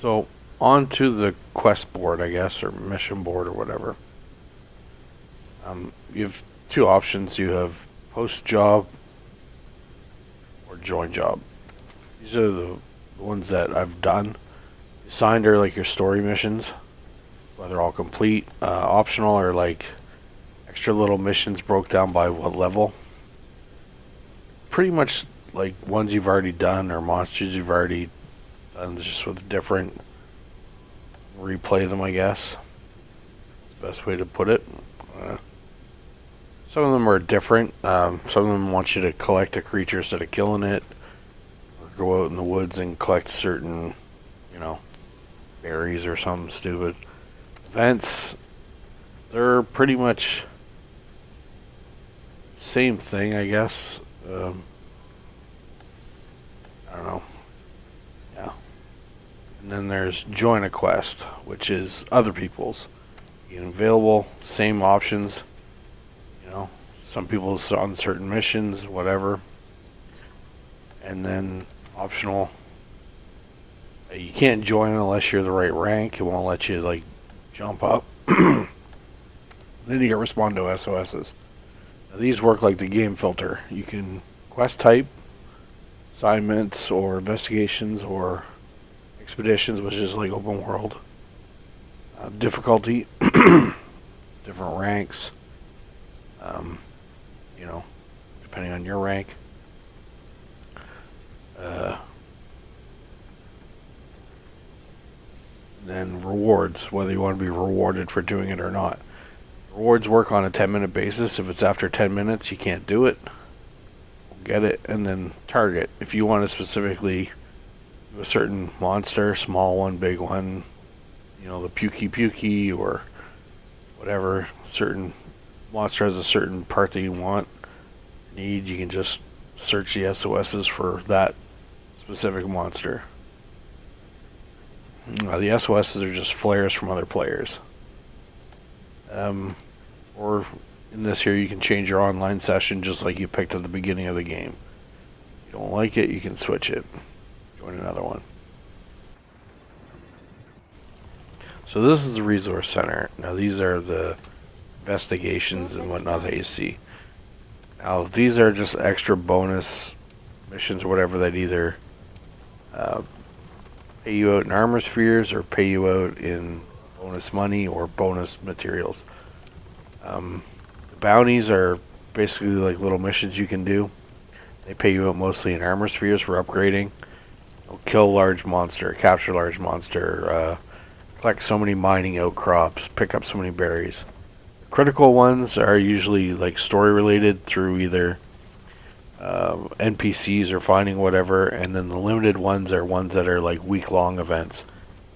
So, on to the quest board, I guess, or mission board, or whatever. You have two options. You have post job or join job. These are the ones that I've done. Assigned are like your story missions, whether all complete. Optional are like extra little missions broke down by what level. Pretty much like ones you've already done or monsters you've already done, just with different replay them, I guess. That's the best way to put it. Some of them are different. Some of them want you to collect a creature instead of killing it, or go out in the woods and collect certain, berries or something stupid. Events, they're pretty much same thing, I guess. I don't know. Yeah. And then there's join a quest, which is other people's. Available, same options. Some people on certain missions, whatever. And then optional. You can't join unless you're the right rank. It won't let you like jump up. Then you get respond to SOSs. Now, these work like the game filter. You can quest type, assignments, or investigations, or expeditions, which is like open world. Difficulty, different ranks. Depending on your rank. Then rewards, whether you want to be rewarded for doing it or not. Rewards work on a 10-minute basis. If it's after 10 minutes, you can't do it. Get it. And then target. If you want to specifically do a certain monster, small one, big one, the pukey or whatever, certain monster has a certain part that you need, you can just search the SOSs for that specific monster. The SOSs are just flares from other players. Or in this here, you can change your online session just like you picked at the beginning of the game. If you don't like it, you can switch it. Join another one. So this is the resource center. Now these are the investigations and whatnot that you see. Now these are just extra bonus missions or whatever that either pay you out in armor spheres or pay you out in bonus money or bonus materials. The bounties are basically like little missions you can do. They pay you out mostly in armor spheres for upgrading. Kill large monster, capture large monster, collect so many mining outcrops, pick up so many berries. Critical ones are usually like story related through either NPCs or finding whatever, and then the limited ones are ones that are like week-long events.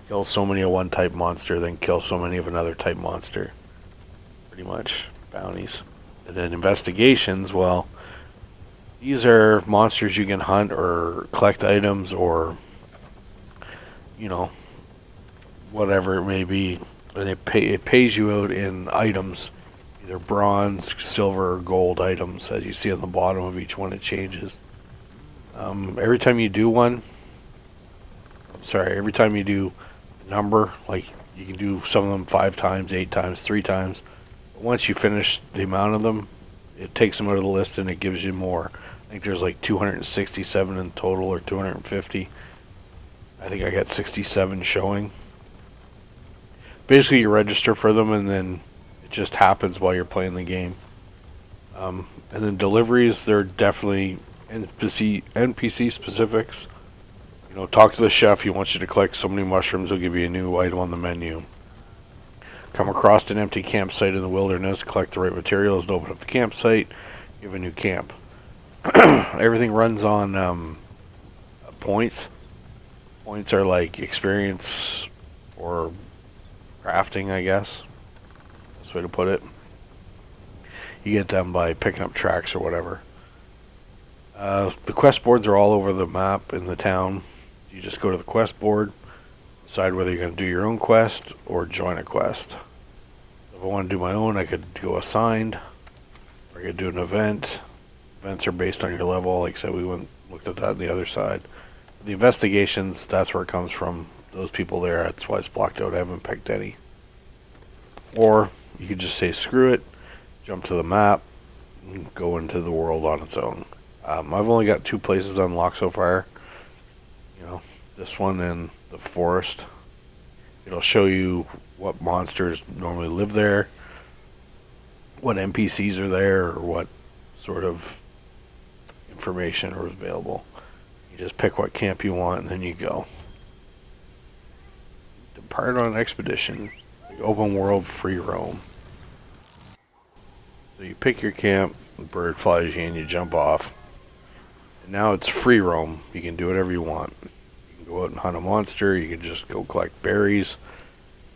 Kill so many of one type monster, then kill so many of another type monster. Pretty much bounties. And then investigations, well, these are monsters you can hunt or collect items or, whatever it may be. And it pays you out in items, either bronze, silver, or gold items. As you see on the bottom of each one, it changes. Every time you do every time you do a number, like you can do some of them 5 times, 8 times, 3 times. But once you finish the amount of them, it takes them out of the list and it gives you more. I think there's like 267 in total, or 250. I think I got 67 showing. Basically, you register for them, and then it just happens while you're playing the game. And then deliveries, they're definitely NPC specifics. Talk to the chef. He wants you to collect so many mushrooms. He'll give you a new item on the menu. Come across an empty campsite in the wilderness. Collect the right materials to open up the campsite. You have a new camp. Everything runs on points. Points are like experience or crafting, I guess. That's the way to put it. You get them by picking up tracks or whatever. The quest boards are all over the map in the town. You just go to the quest board, decide whether you're going to do your own quest or join a quest. If I want to do my own, I could go assigned, or I could do an event. Events are based on your level. Like I said, we looked at that on the other side. The investigations, that's where it comes from. those people there. That's why it's blocked out. I haven't picked any. Or you could just say screw it, jump to the map, and go into the world on its own. I've only got 2 places unlocked so far. You know, this one and the forest. It'll show you what monsters normally live there, what NPCs are there, or what sort of information is available. You just pick what camp you want and then you go. Depart on an expedition. Open world free roam. So you pick your camp, the bird flies you in, you jump off. And now it's free roam. You can do whatever you want. You can go out and hunt a monster, you can just go collect berries.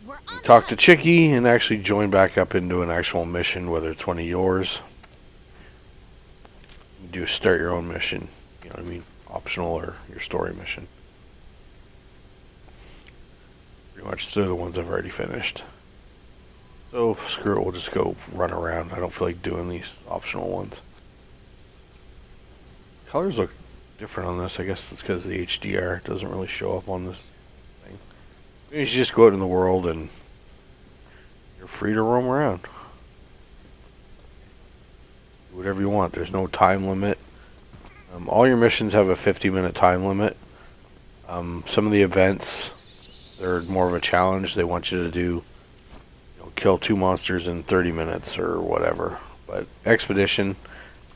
You talk to Chicky and actually join back up into an actual mission, whether it's one of yours. You do start your own mission, you know what I mean? Optional or your story mission. Pretty much they're the ones I've already finished. So screw it, we'll just go run around. I don't feel like doing these optional ones. Colors look different on this. I guess it's because the HDR doesn't really show up on this thing. Maybe you should just go out in the world and you're free to roam around. Do whatever you want. There's no time limit. All your missions have a 50-minute time limit. Some of the events, they're more of a challenge. They want you to do, kill 2 monsters in 30 minutes or whatever. But expedition,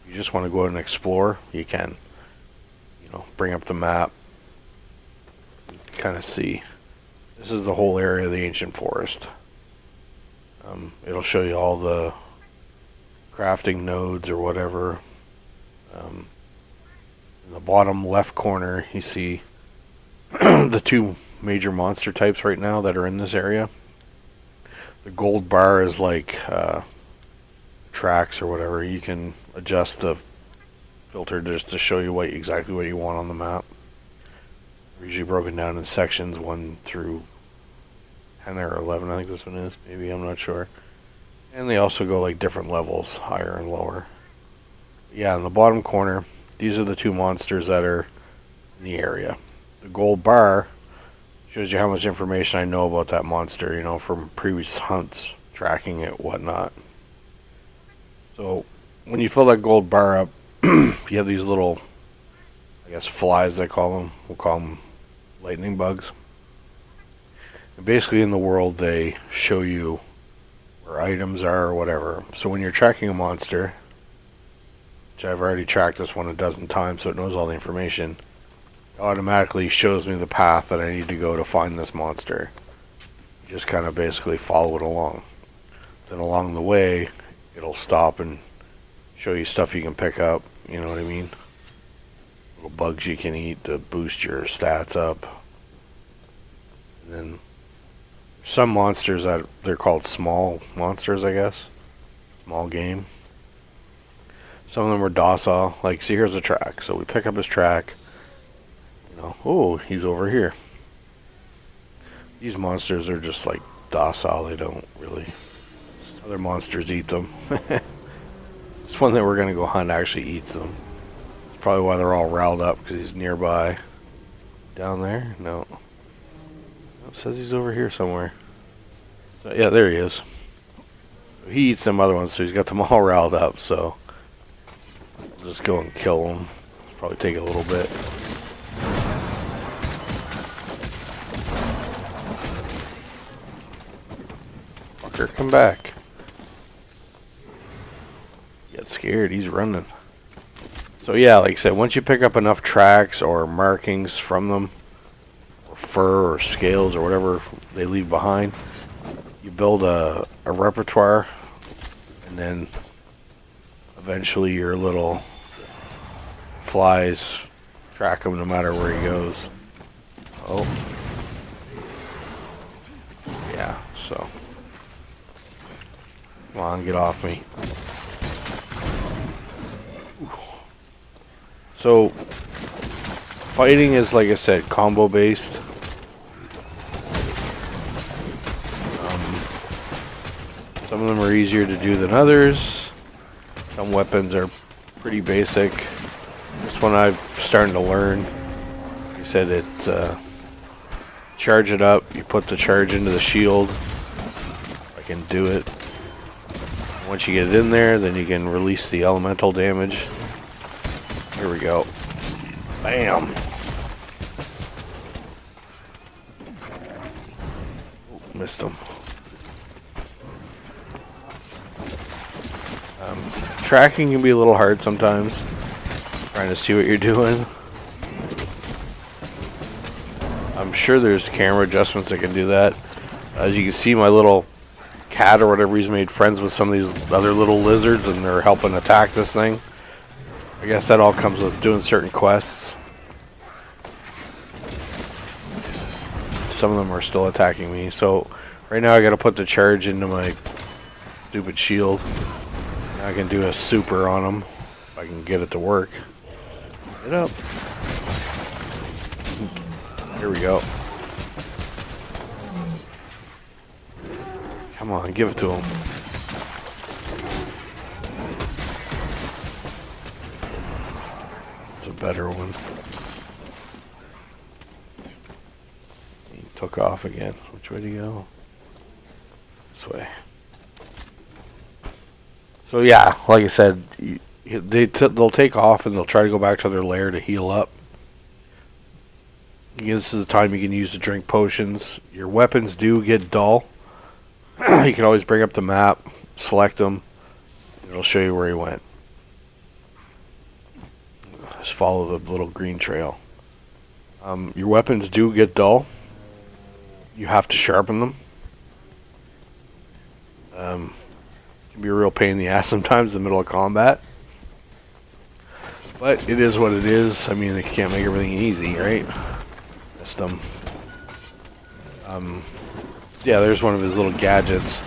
you just want to go out and explore, you can. Bring up the map, kind of see. This is the whole area of the ancient forest. It'll show you all the crafting nodes or whatever. In the bottom left corner, you see the 2 major monster types right now that are in this area. The gold bar is like tracks or whatever. You can adjust the filter just to show you exactly what you want on the map. They're usually broken down in sections 1 through 10 or 11, I think this one is. Maybe, I'm not sure. And they also go like different levels, higher and lower. Yeah, in the bottom corner, these are the 2 monsters that are in the area. The gold bar shows you how much information I know about that monster, from previous hunts, tracking it, whatnot. So, when you fill that gold bar up, you have these little, I guess, flies, they call them. We'll call them lightning bugs. And basically in the world, they show you where items are or whatever. So when you're tracking a monster, which I've already tracked this one a dozen times, so it knows all the information, it automatically shows me the path that I need to go to find this monster. You just kind of basically follow it along. Then along the way, it'll stop and show you stuff you can pick up, you know what I mean? Little bugs you can eat to boost your stats up. And then some monsters that they're called small monsters, I guess. Small game. Some of them are docile. Like, see, here's a track. So we pick up his track. Oh, he's over here. These monsters are just like docile. They don't really. Other monsters eat them. This one that we're gonna go hunt actually eats them. That's probably why they're all riled up, because he's nearby. Down there? No. It says he's over here somewhere. So, yeah, there he is. So he eats some other ones, so he's got them all riled up, so we'll just go and kill them. It'll probably take a little bit. Fucker, come back. Get scared, he's running. So yeah, like I said, once you pick up enough tracks or markings from them, or fur or scales or whatever they leave behind, you build a repertoire, and then eventually your little flies track him no matter where he goes. Oh. Yeah, so. Come on, get off me. So, fighting is, like I said, combo based. Some of them are easier to do than others. Some weapons are pretty basic. This one I'm starting to learn. Like I said, charge it up, you put the charge into the shield. I can do it. Once you get it in there, then you can release the elemental damage. Here we go. Bam! Missed him. Tracking can be a little hard sometimes. Trying to see what you're doing. I'm sure there's camera adjustments that can do that. As you can see, my little cat or whatever, he's made friends with some of these other little lizards and they're helping attack this thing. I guess that all comes with doing certain quests. Some of them are still attacking me, so right now I gotta put the charge into my stupid shield. Now I can do a super on them if I can get it to work. Get up. Here we go. Come on, give it to him. It's a better one. He took off again. Which way to go? This way. So yeah, like I said, they'll take off and they'll try to go back to their lair to heal up. Again, this is the time you can use to drink potions. Your weapons do get dull. You can always bring up the map, select them, and it'll show you where he went. Just follow the little green trail. Your weapons do get dull. You have to sharpen them. It can be a real pain in the ass sometimes in the middle of combat. But it is what it is. I mean, they can't make everything easy, right? Missed them. Yeah, there's one of his little gadgets.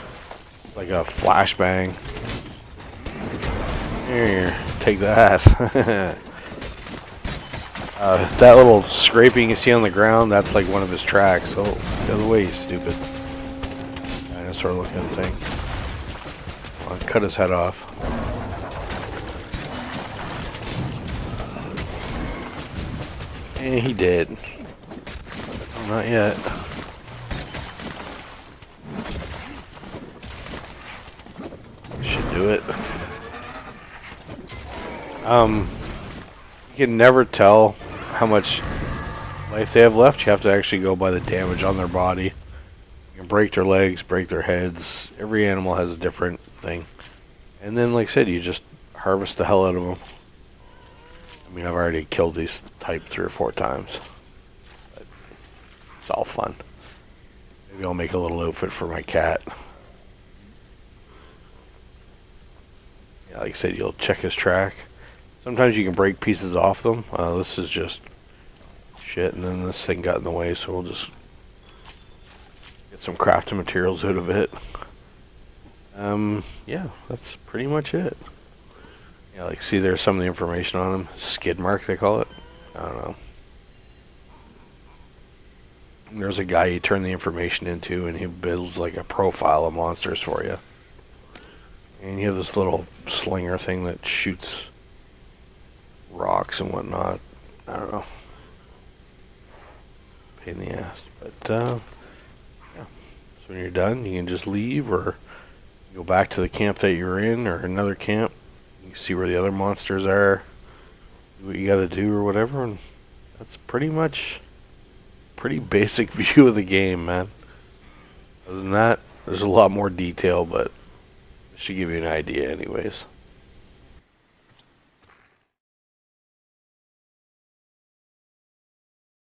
Like a flashbang. Here, take that. That little scraping you see on the ground, that's like one of his tracks. Oh, get out of the way, you stupid. Dinosaur looking thing. I'll cut his head off. And he did. Not yet. Should do it. You can never tell how much life they have left. You have to actually go by the damage on their body. You can break their legs, break their heads. Every animal has a different thing. And then, like I said, you just harvest the hell out of them. I mean, I've already killed these type 3 or 4 times. But it's all fun. Maybe I'll make a little outfit for my cat. Yeah, like I said, you'll check his track. Sometimes you can break pieces off them. This is just shit, and then this thing got in the way, so we'll just get some crafting materials out of it. Yeah, that's pretty much it. Yeah, like see there's some of the information on them. Skid mark, they call it. I don't know. And there's a guy you turn the information into, and he builds like a profile of monsters for you. And you have this little slinger thing that shoots rocks and whatnot. I don't know. Pain in the ass. But, yeah. So when you're done, you can just leave or go back to the camp that you're in or another camp. You can see where the other monsters are. Do what you gotta do or whatever. And that's pretty much pretty basic view of the game, man. Other than that, there's a lot more detail, but it should give you an idea anyways.